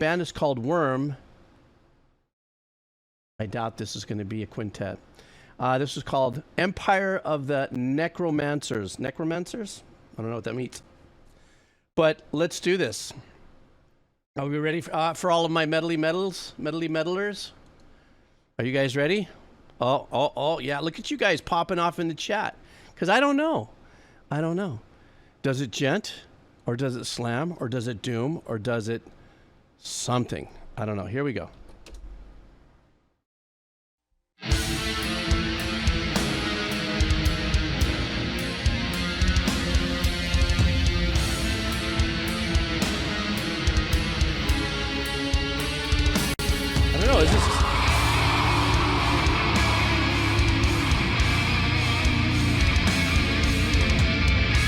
band is called Worm. I doubt this is going to be a quintet. This is called Empire of the Necromancers. Necromancers? I don't know what that means. But let's do this. Are we ready for all of my metally meddlers? Are you guys ready? Oh, yeah. Look at you guys popping off in the chat. Because I don't know. Does it gent? Or does it slam? Or does it doom? Or does it something? I don't know. Here we go. I don't know. Is this...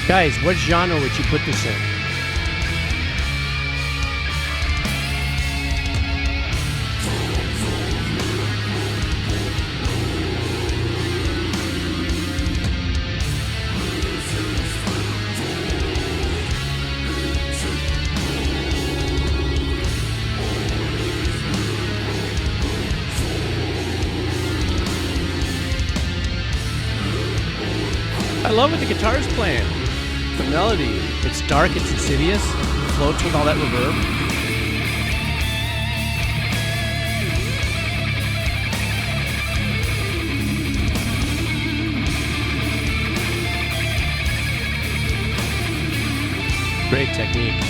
Guys, what genre would you put this in? I love what the guitar's playing. The melody, it's dark, it's insidious, it floats with all that reverb. Great technique.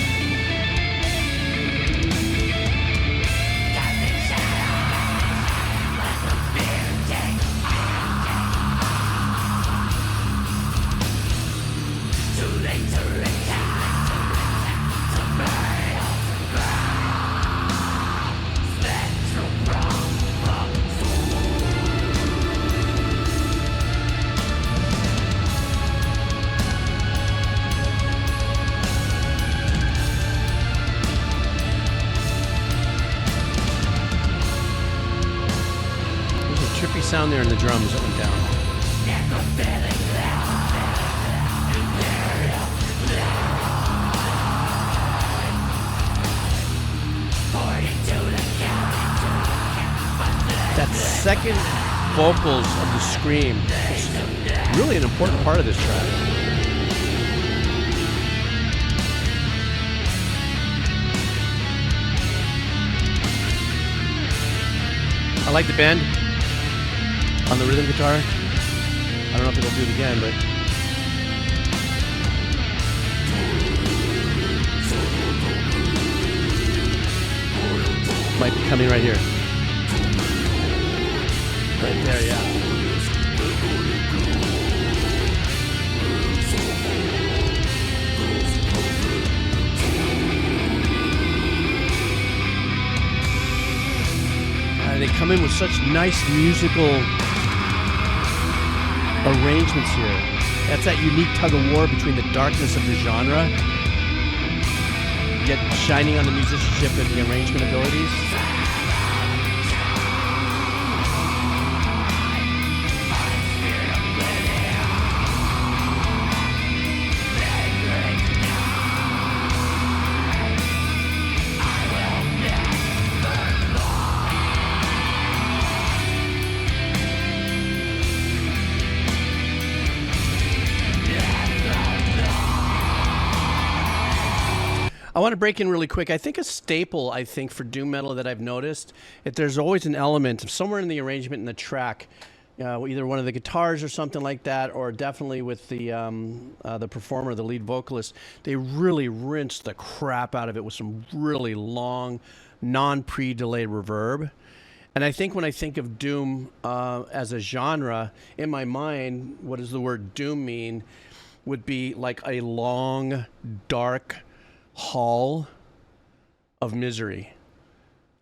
Sound there in the drums that went down. That second vocals of the scream is really an important part of this track. I like the bend on the rhythm guitar. I don't know if it'll do it again, but might be coming right here. Right there, yeah. They come in with such nice musical arrangements here. That's that unique tug of war between the darkness of the genre, yet shining on the musicianship and the arrangement abilities. I want to break in really quick. I think a staple, for doom metal that I've noticed, if there's always an element somewhere in the arrangement in the track, either one of the guitars or something like that, or definitely with the performer, the lead vocalist, they really rinse the crap out of it with some really long, non-pre-delayed reverb. And I think when I think of doom as a genre, in my mind, what does the word doom mean? Would be like a long, dark hall of misery.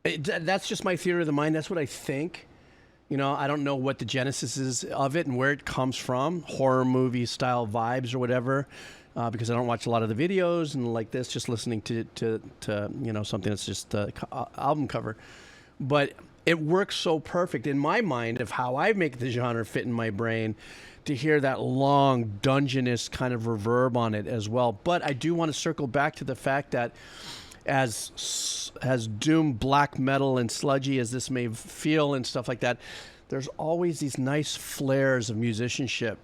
That's just my theory of the mind. That's what I think. You know, I don't know what the genesis is of it and where it comes from, horror movie style vibes or whatever, because I don't watch a lot of the videos and like this, just listening to you know, something that's just album cover. But it works so perfect in my mind of how I make the genre fit in my brain, to hear that long dungeness kind of reverb on it as well. But I do want to circle back to the fact that as doom black metal and sludgy as this may feel and stuff like that, there's always these nice flares of musicianship.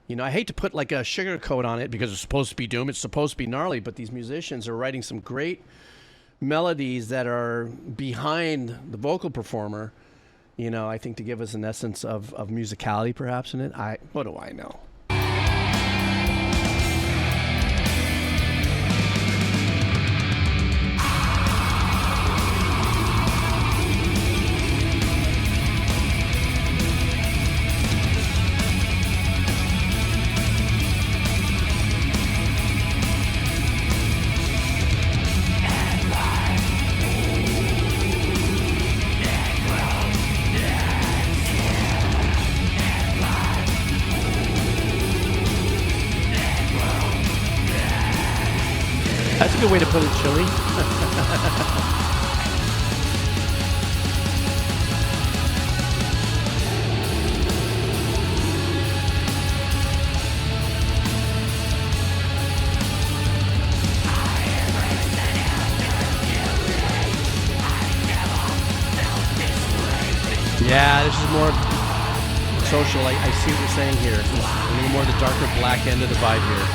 You know, I hate to put like a sugar coat on it because it's supposed to be doom, it's supposed to be gnarly, but these musicians are writing some great melodies that are behind the vocal performer, you know, I think to give us an essence of musicality perhaps in it. What do I know? That's a good way to put it, Chili. Yeah, this is more social. I see what you're saying here. A little more the darker black end of the vibe here.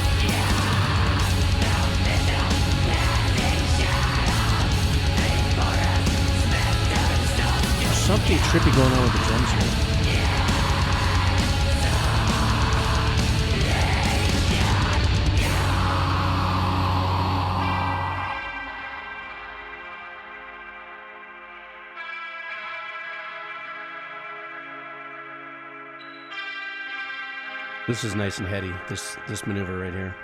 Something trippy going on with the drums here. This is nice and heady, this maneuver right here.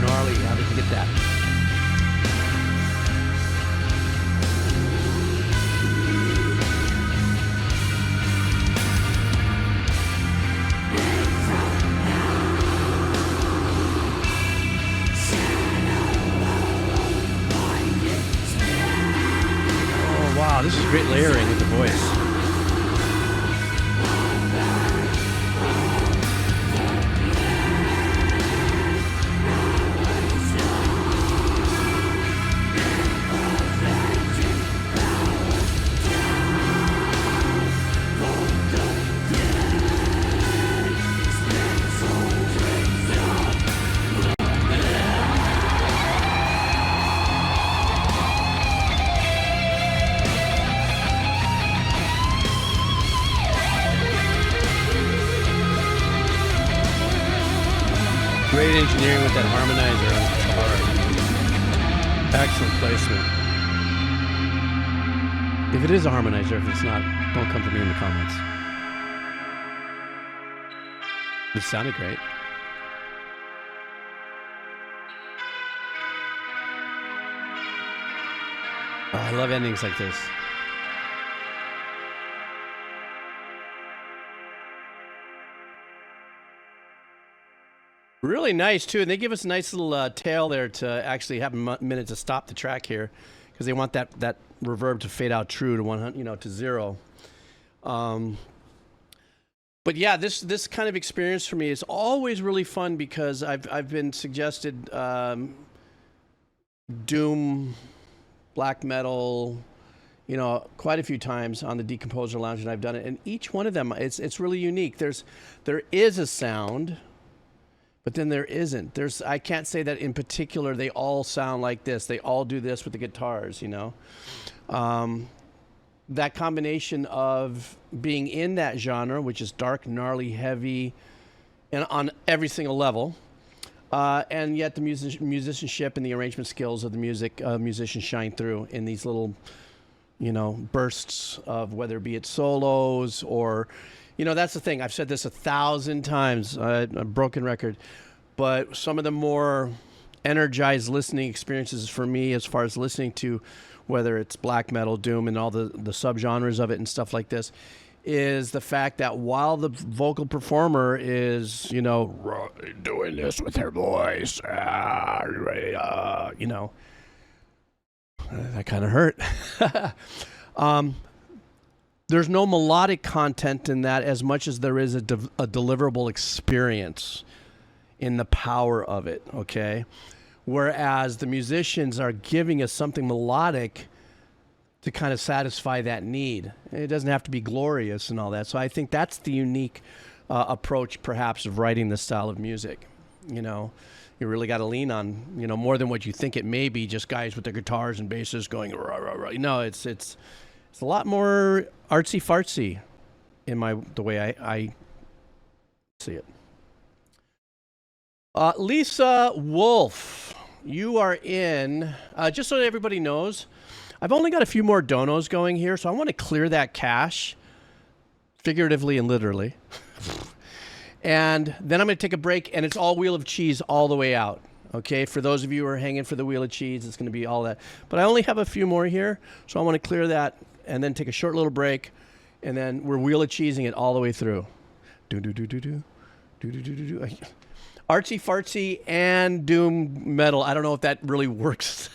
Gnarly, how did you get that? Oh wow, this is great layering with the voice. Great engineering with that harmonizer on the guitar. Excellent placement. If it is a harmonizer, if it's not, don't come for me in the comments. It sounded great. Oh, I love endings like this. Really nice too, and they give us a nice little tail there to actually have a minute to stop the track here, because they want that reverb to fade out true to 100, you know, to 0. But yeah, this kind of experience for me is always really fun because I've been suggested doom, black metal, you know, quite a few times on the Decomposer Lounge, and I've done it, and each one of them it's really unique. There is a sound. But then there isn't. I can't say that in particular they all sound like this. They all do this with the guitars, you know. That combination of being in that genre, which is dark, gnarly, heavy, and on every single level, and yet the musicianship and the arrangement skills of the musicians shine through in these little, you know, bursts of whether it be it solos or... You know, that's the thing. I've said this 1,000 times, a broken record, but some of the more energized listening experiences for me as far as listening to whether it's black metal, doom, and all the subgenres of it and stuff like this, is the fact that while the vocal performer is, you know, doing this with her voice, you know, that kind of hurt. There's no melodic content in that as much as there is a deliverable experience in the power of it, okay? Whereas the musicians are giving us something melodic to kind of satisfy that need. It doesn't have to be glorious and all that. So I think that's the unique approach, perhaps, of writing this style of music. You know, you really got to lean on, you know, more than what you think it may be, just guys with their guitars and basses going, rah, rah, rah. No, it's a lot more artsy-fartsy in the way I see it. Lisa Wolf, you are in, just so everybody knows, I've only got a few more donos going here, so I want to clear that cache, figuratively and literally. And then I'm going to take a break, and it's all Wheel of Cheese all the way out. Okay, for those of you who are hanging for the Wheel of Cheese, it's going to be all that. But I only have a few more here, so I want to clear that and then take a short little break, and then we're Wheel of Cheesing it all the way through. Do-do-do-do-do. Do-do-do-do-do. Artsy-fartsy and doom metal. I don't know if that really works.